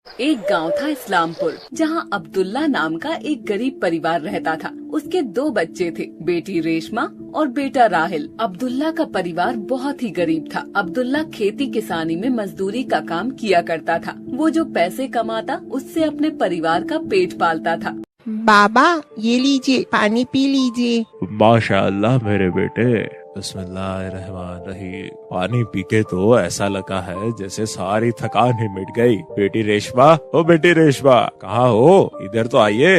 एक गांव था इस्लामपुर, जहां अब्दुल्ला नाम का एक गरीब परिवार रहता था। उसके 2 बच्चे थे, बेटी रेशमा और बेटा राहिल। अब्दुल्ला का परिवार बहुत ही गरीब था। अब्दुल्ला खेती किसानी में मजदूरी का काम किया करता था। वो जो पैसे कमाता उससे अपने परिवार का पेट पालता था। बाबा ये लीजिए, पानी पी लीजिए। माशाअल्लाह मेरे बेटे, बिस्मिल्लाहिर्रहमानिर्रहीम। पानी पी के तो ऐसा लगा है जैसे सारी थकान ही मिट गई। बेटी रेशमा, ओ बेटी रेशमा, कहाँ हो? इधर तो आइए।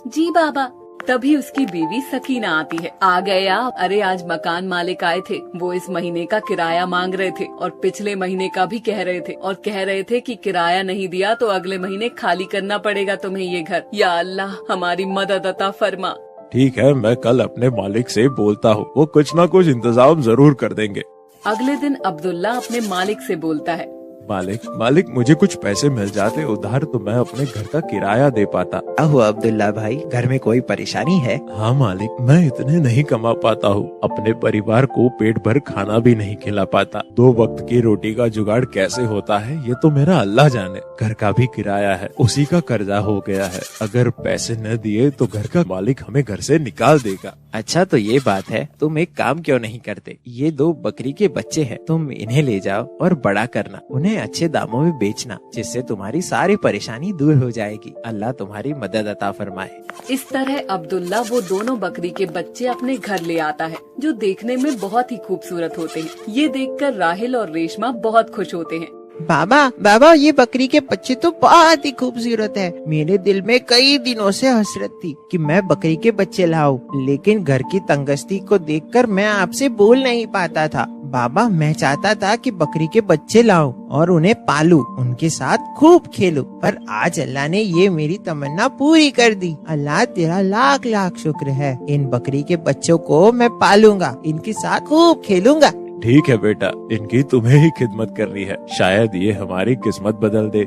जी बाबा। तभी उसकी बीवी सकीना आती है। आ गए आप? अरे आज मकान मालिक आए थे, वो इस महीने का किराया मांग रहे थे और पिछले महीने का भी कह रहे थे, और कह रहे थे कि किराया नहीं दिया तो अगले महीने खाली करना पड़ेगा तुम्हें ये घर। या अल्लाह हमारी मदद अता फरमा। ठीक है, मैं कल अपने मालिक से बोलता हूँ, वो कुछ न कुछ इंतजाम जरूर कर देंगे। अगले दिन अब्दुल्ला अपने मालिक से बोलता है, मालिक मुझे कुछ पैसे मिल जाते उधार तो मैं अपने घर का किराया दे पाता। अहो अब्दुल्ला भाई, घर में कोई परेशानी है? हाँ मालिक, मैं इतने नहीं कमा पाता हूँ, अपने परिवार को पेट भर खाना भी नहीं खिला पाता। 2 वक्त की रोटी का जुगाड़ कैसे होता है ये तो मेरा अल्लाह जाने। घर का भी किराया है, उसी का कर्जा हो गया है। अगर पैसे न दिए तो घर का मालिक हमें घर से निकाल देगा। अच्छा तो ये बात है, तुम एक काम क्यों नहीं करते? ये 2 बकरी के बच्चे हैं, तुम इन्हें ले जाओ और बड़ा करना, उन्हें अच्छे दामों में बेचना, जिससे तुम्हारी सारी परेशानी दूर हो जाएगी। अल्लाह तुम्हारी मदद अता फरमाए। इस तरह अब्दुल्ला वो दोनों बकरी के बच्चे अपने घर ले आता है, जो देखने में बहुत ही खूबसूरत होते हैं। ये देखकर राहिल और रेशमा बहुत खुश होते हैं। बाबा ये बकरी के बच्चे तो बहुत ही खूबसूरत है। मेरे दिल में कई दिनों से हसरत थी कि मैं बकरी के बच्चे लाऊं, लेकिन घर की तंगस्ती को देखकर मैं आपसे बोल नहीं पाता था। बाबा मैं चाहता था कि बकरी के बच्चे लाऊं और उन्हें पालूं, उनके साथ खूब खेलूं, पर आज अल्लाह ने ये मेरी तमन्ना पूरी कर दी। अल्लाह तेरा लाख लाख शुक्र है। इन बकरी के बच्चों को मैं पालूंगा, इनके साथ खूब खेलूंगा। ठीक है बेटा, इनकी तुम्हें ही खिदमत करनी है, शायद ये हमारी किस्मत बदल दे।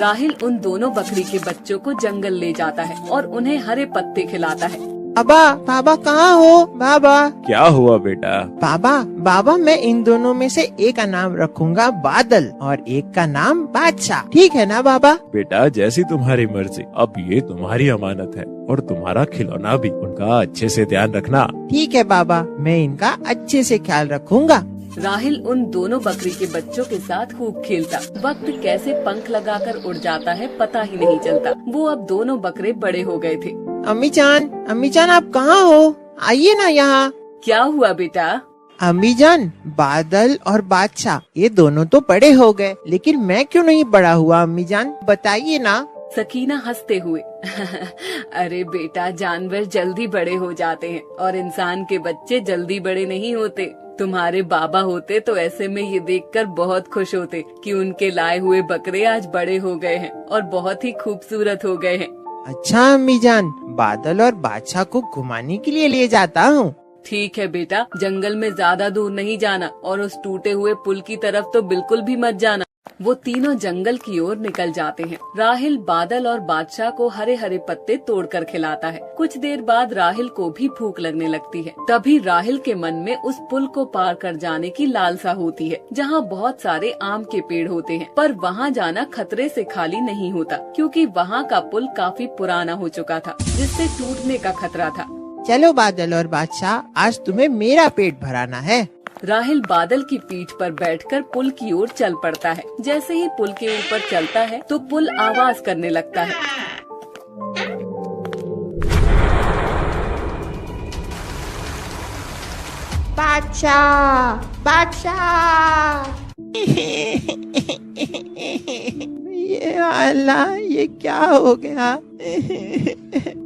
राहिल उन दोनों बकरी के बच्चों को जंगल ले जाता है और उन्हें हरे पत्ते खिलाता है। बाबा कहाँ हो? बाबा क्या हुआ बेटा? बाबा मैं इन दोनों में से एक का नाम रखूंगा बादल और एक का नाम बादशाह, ठीक है ना बाबा? बेटा जैसी तुम्हारी मर्जी, अब ये तुम्हारी अमानत है और तुम्हारा खिलौना भी, उनका अच्छे से ध्यान रखना। ठीक है बाबा, मैं इनका अच्छे से ख्याल रखूंगा। राहिल उन दोनों बकरी के बच्चों के साथ खूब खेलता। वक्त कैसे पंख लगाकर उड़ जाता है पता ही नहीं चलता। वो अब दोनों बकरे बड़े हो गए थे। अम्मी जान आप कहाँ हो? आइए ना यहाँ। क्या हुआ बेटा? अम्मी जान, बादल और बादशाह ये दोनों तो बड़े हो गए, लेकिन मैं क्यों नहीं बड़ा हुआ? अम्मी जान बताइए ना। सकीना हंसते हुए अरे बेटा, जानवर जल्दी बड़े हो जाते हैं और इंसान के बच्चे जल्दी बड़े नहीं होते। तुम्हारे बाबा होते तो ऐसे में ये देखकर बहुत खुश होते कि उनके लाए हुए बकरे आज बड़े हो गए हैं और बहुत ही खूबसूरत हो गए हैं। अच्छा अम्मी जान, बादल और बादशाह को घुमाने के लिए ले जाता हूँ। ठीक है बेटा, जंगल में ज्यादा दूर नहीं जाना और उस टूटे हुए पुल की तरफ तो बिल्कुल भी मत जाना। वो तीनों जंगल की ओर निकल जाते हैं। राहिल बादल और बादशाह को हरे हरे पत्ते तोड़कर खिलाता है। कुछ देर बाद राहिल को भी भूख लगने लगती है। तभी राहिल के मन में उस पुल को पार कर जाने की लालसा होती है, जहाँ बहुत सारे आम के पेड़ होते हैं, पर वहाँ जाना खतरे से खाली नहीं होता, क्योंकि वहाँ का पुल काफी पुराना हो चुका था, जिससे टूटने का खतरा था। चलो बादल और बादशाह, आज तुम्हें मेरा पेट भराना है। राहिल बादल की पीठ पर बैठकर पुल की ओर चल पड़ता है। जैसे ही पुल के ऊपर चलता है तो पुल आवाज करने लगता है। बादशाह ये अल्लाह, ये क्या हो गया?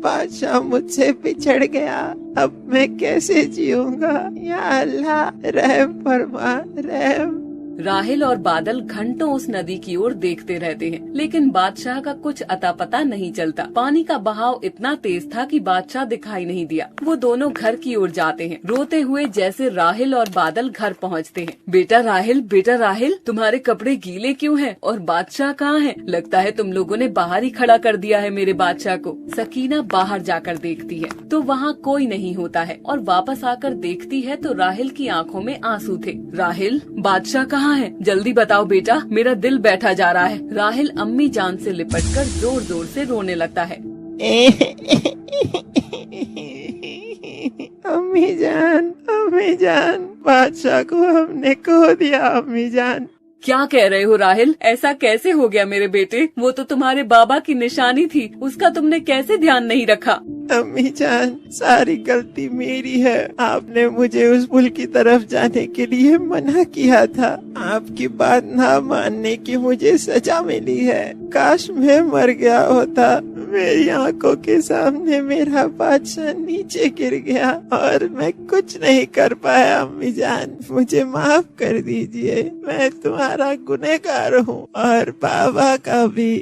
बादशाह मुझसे बिछड़ गया, अब मैं कैसे जीऊंगा? या अल्लाह रहम फरमा, रहम। राहिल और बादल घंटों उस नदी की ओर देखते रहते हैं, लेकिन बादशाह का कुछ अता पता नहीं चलता। पानी का बहाव इतना तेज था कि बादशाह दिखाई नहीं दिया। वो दोनों घर की ओर जाते हैं, रोते हुए जैसे राहिल और बादल घर पहुंचते हैं। बेटा राहिल, तुम्हारे कपड़े गीले क्यों हैं? और बादशाह कहाँ है? लगता है तुम लोगों ने बाहर ही खड़ा कर दिया है मेरे बादशाह को। सकीना बाहर जाकर देखती है तो वहाँ कोई नहीं होता है, और वापस आकर देखती है तो राहिल की आंखों में आंसू थे। राहिल, बादशाह कहाँ कहाँ है? जल्दी बताओ बेटा, मेरा दिल बैठा जा रहा है। राहिल अम्मी जान से लिपटकर जोर जोर से रोने लगता है। अम्मी जान, बादशाह को हमने खो दिया अम्मी जान। क्या कह रहे हो राहिल? ऐसा कैसे हो गया मेरे बेटे? वो तो तुम्हारे बाबा की निशानी थी, उसका तुमने कैसे ध्यान नहीं रखा? अम्मी जान, सारी गलती मेरी है। आपने मुझे उस पुल की तरफ जाने के लिए मना किया था। आपकी बात ना मानने की मुझे सजा मिली है। काश मैं मर गया होता। मेरी आंखों के सामने मेरा बादशाह नीचे गिर गया और मैं कुछ नहीं कर पाया। अम्मी जान, मुझे माफ कर दीजिए। मैं तुम्हारा गुनहगार हूँ और बाबा का भी।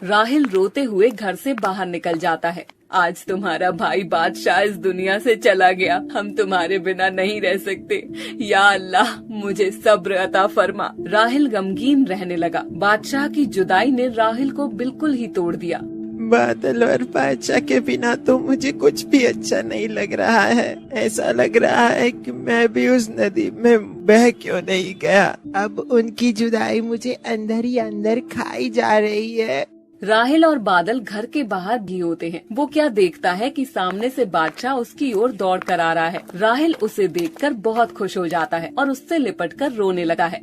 राहिल रोते हुए घर से बाहर निकल जाता है। आज तुम्हारा भाई बादशाह इस दुनिया से चला गया, हम तुम्हारे बिना नहीं रह सकते। या अल्लाह, मुझे सब्र अता फरमा। राहिल गमगीन रहने लगा। बादशाह की जुदाई ने राहिल को बिल्कुल ही तोड़ दिया। बादल और बादशाह के बिना तो मुझे कुछ भी अच्छा नहीं लग रहा है। ऐसा लग रहा है कि मैं भी उस नदी में बह क्यों नहीं गया। अब उनकी जुदाई मुझे अंदर ही अंदर खाई जा रही है। राहिल और बादल घर के बाहर भी होते हैं। वो क्या देखता है कि सामने से बादशाह उसकी ओर दौड़ कर आ रहा है। राहिल उसे देखकर बहुत खुश हो जाता है और उससे लिपटकर रोने लगा है।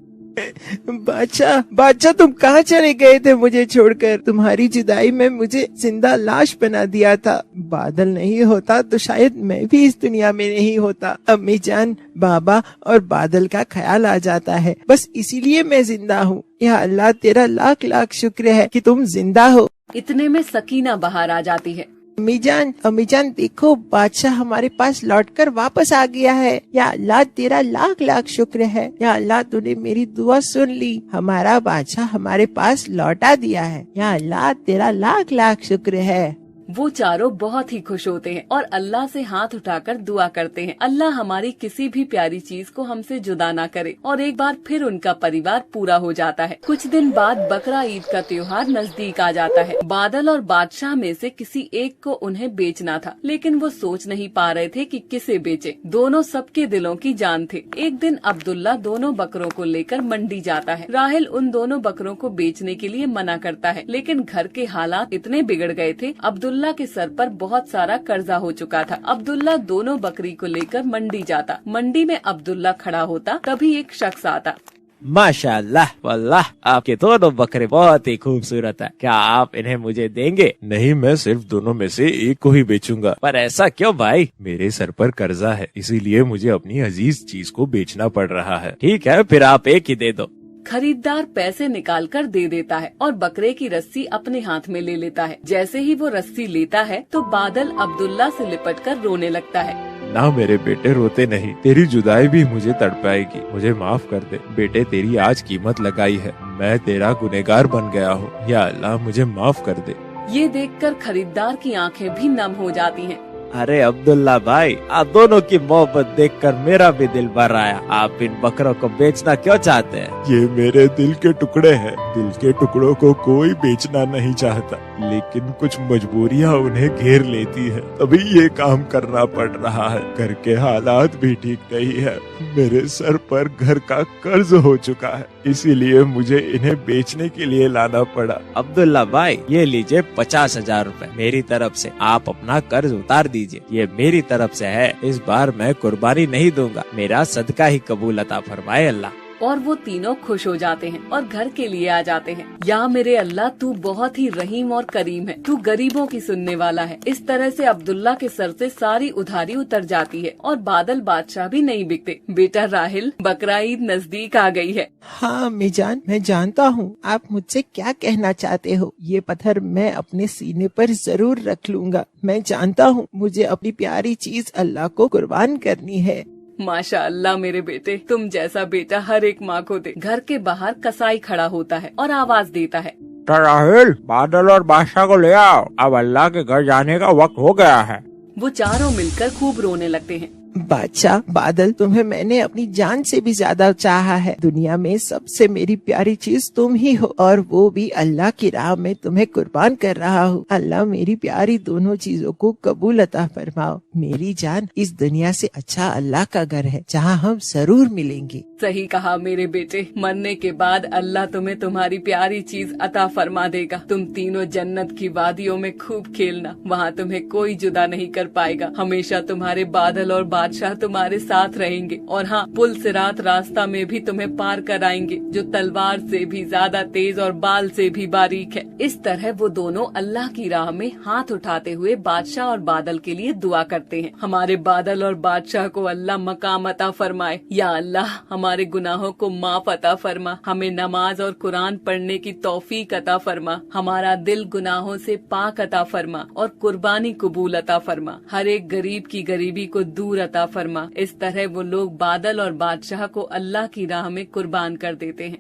बादशाह तुम कहाँ चले गए थे मुझे छोड़कर? तुम्हारी जुदाई में मुझे जिंदा लाश बना दिया था। बादल नहीं होता तो शायद मैं भी इस दुनिया में नहीं होता। अम्मी जान, बाबा और बादल का ख्याल आ जाता है, बस इसीलिए मैं जिंदा हूँ। या अल्लाह, तेरा लाख लाख शुक्र है कि तुम जिंदा हो। इतने में सकीना बाहर आ जाती है। अम्मी जान देखो, बादशाह हमारे पास लौटकर वापस आ गया है। या अल्लाह, तेरा लाख लाख शुक्र है। या अल्लाह, तूने मेरी दुआ सुन ली, हमारा बादशाह हमारे पास लौटा दिया है। या अल्लाह, तेरा लाख लाख शुक्र है। वो चारों बहुत ही खुश होते हैं और अल्लाह से हाथ उठाकर दुआ करते हैं, अल्लाह हमारी किसी भी प्यारी चीज को हमसे जुदा ना करे। और एक बार फिर उनका परिवार पूरा हो जाता है। कुछ दिन बाद बकरा ईद का त्योहार नजदीक आ जाता है। बादल और बादशाह में से किसी एक को उन्हें बेचना था, लेकिन वो सोच नहीं पा रहे थे कि किसे बेचे। दोनों सबके दिलों की जान थे। एक दिन अब्दुल्ला दोनों बकरों को लेकर मंडी जाता है। राहिल उन दोनों बकरों को बेचने के लिए मना करता है, लेकिन घर के हालात इतने बिगड़ गए थे, अब्दुल्ला के सर पर बहुत सारा कर्जा हो चुका था। अब्दुल्ला दोनों बकरी को लेकर मंडी जाता। मंडी में अब्दुल्ला खड़ा होता, तभी एक शख्स आता। माशाअल्लाह, वल्लाह आपके दोनों बकरे बहुत ही खूबसूरत है। क्या आप इन्हें मुझे देंगे? नहीं, मैं सिर्फ दोनों में से एक को ही बेचूंगा। पर ऐसा क्यों भाई? मेरे सर पर कर्जा है, इसीलिए मुझे अपनी अजीज चीज को बेचना पड़ रहा है। ठीक है, फिर आप एक ही दे दो। खरीदार पैसे निकालकर दे देता है और बकरे की रस्सी अपने हाथ में ले लेता है। जैसे ही वो रस्सी लेता है तो बादल अब्दुल्ला से लिपटकर रोने लगता है। ना मेरे बेटे, रोते नहीं, तेरी जुदाई भी मुझे तड़पाएगी। मुझे माफ कर दे बेटे, तेरी आज कीमत लगाई है। मैं तेरा गुनहगार बन गया हूँ। या अल्लाह, मुझे माफ कर दे। ये देखकर खरीदार की आंखें भी नम हो जाती हैं। अरे अब्दुल्ला भाई, आप दोनों की मोहब्बत देखकर मेरा भी दिल भर आया। आप इन बकरों को बेचना क्यों चाहते हैं? ये मेरे दिल के टुकड़े हैं। दिल के टुकड़ों को कोई बेचना नहीं चाहता, लेकिन कुछ मजबूरियाँ उन्हें घेर लेती है, तभी ये काम करना पड़ रहा है। घर के हालात भी ठीक नहीं है। मेरे सर पर घर का कर्ज हो चुका है, इसीलिए मुझे इन्हें बेचने के लिए लाना पड़ा। अब्दुल्ला भाई, ये लीजिए 50,000 रूपए मेरी तरफ से। आप अपना कर्ज उतार दीजिए। ये मेरी तरफ से है। इस बार मैं कुर्बानी नहीं दूंगा। मेरा सदका ही कबूल अता फरमाए अल्लाह। और वो तीनों खुश हो जाते हैं और घर के लिए आ जाते हैं। या मेरे अल्लाह, तू बहुत ही रहीम और करीम है। तू गरीबों की सुनने वाला है। इस तरह से अब्दुल्ला के सर से सारी उधारी उतर जाती है और बादल बादशाह भी नहीं बिकते। बेटा राहिल, बकरा ईद नजदीक आ गई है। हाँ अम्मी जान, मैं जानता हूँ आप मुझसे क्या कहना चाहते हो। ये पत्थर मैं अपने सीने पर जरूर रख लूंगा। मैं जानता हूँ मुझे अपनी प्यारी चीज अल्लाह को कुर्बान करनी है। माशाअल्लाह मेरे बेटे, तुम जैसा बेटा हर एक माँ को दे। घर के बाहर कसाई खड़ा होता है और आवाज देता है, राहिल, बादल और बादशाह को ले आओ। अब अल्लाह के घर जाने का वक्त हो गया है। वो चारों मिलकर खूब रोने लगते हैं। बादशाह बादल, तुम्हें मैंने अपनी जान से भी ज्यादा चाहा है। दुनिया में सबसे मेरी प्यारी चीज तुम ही हो, और वो भी अल्लाह की राह में तुम्हें कुर्बान कर रहा हूँ। अल्लाह मेरी प्यारी दोनों चीजों को कबूल अता फरमाओ। मेरी जान, इस दुनिया से अच्छा अल्लाह का घर है जहाँ हम जरूर मिलेंगे। सही कहा मेरे बेटे, मरने के बाद अल्लाह तुम्हें तुम्हारी प्यारी चीज अता फरमा देगा। तुम तीनों जन्नत की वादियों में खूब खेलना, वहाँ तुम्हें कोई जुदा नहीं कर पाएगा। हमेशा तुम्हारे बादल और बादशाह तुम्हारे साथ रहेंगे, और हाँ, पुल सिरात रास्ता में भी तुम्हें पार कराएंगे, जो तलवार से भी ज्यादा तेज और बाल से भी बारीक है। इस तरह वो दोनों अल्लाह की राह में हाथ उठाते हुए बादशाह और बादल के लिए दुआ करते हैं। हमारे बादल और बादशाह को अल्लाह मकाम अता फरमाए। या अल्लाह, हमारे गुनाहों को माफ अता फरमा, हमें नमाज और कुरान पढ़ने की तौफीक अता फरमा, हमारा दिल गुनाहों से पाक अता फरमा और कुर्बानी कबूल अता फरमा, हर एक गरीब की गरीबी को दूर अता फरमा। इस तरह वो लोग बादल और बादशाह को अल्लाह की राह में कुर्बान कर देते हैं।